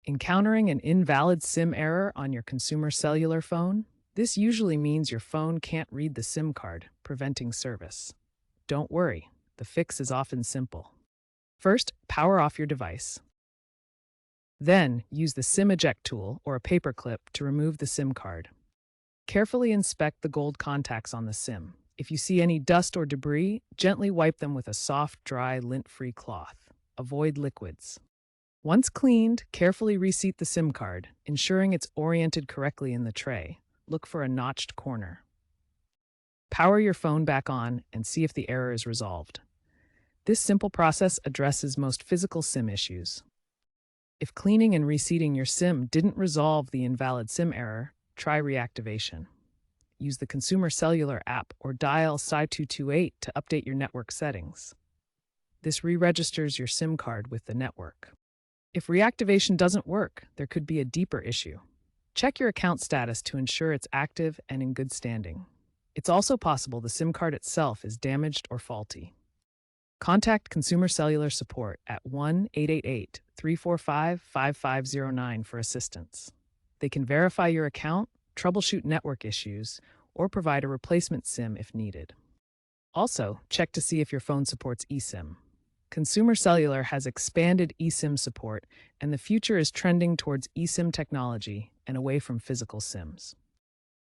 Encountering an invalid SIM error on your Consumer Cellular phone? This usually means your phone can't read the SIM card, preventing service. Don't worry, the fix is often simple. First, power off your device. Then, use the SIM eject tool or a paperclip to remove the SIM card. Carefully inspect the gold contacts on the SIM. If you see any dust or debris, gently wipe them with a soft, dry, lint-free cloth. Avoid liquids. Once cleaned, carefully reseat the SIM card, ensuring it's oriented correctly in the tray. Look for a notched corner. Power your phone back on and see if the error is resolved. This simple process addresses most physical SIM issues. If cleaning and reseating your SIM didn't resolve the invalid SIM error, try reactivation. Use the Consumer Cellular app or dial *228 to update your network settings. This re-registers your SIM card with the network. If reactivation doesn't work, there could be a deeper issue. Check your account status to ensure it's active and in good standing. It's also possible the SIM card itself is damaged or faulty. Contact Consumer Cellular support at 1-888-345-5509 for assistance. They can verify your account, troubleshoot network issues, or provide a replacement SIM if needed. Also, check to see if your phone supports eSIM. Consumer Cellular has expanded eSIM support, and the future is trending towards eSIM technology and away from physical SIMs.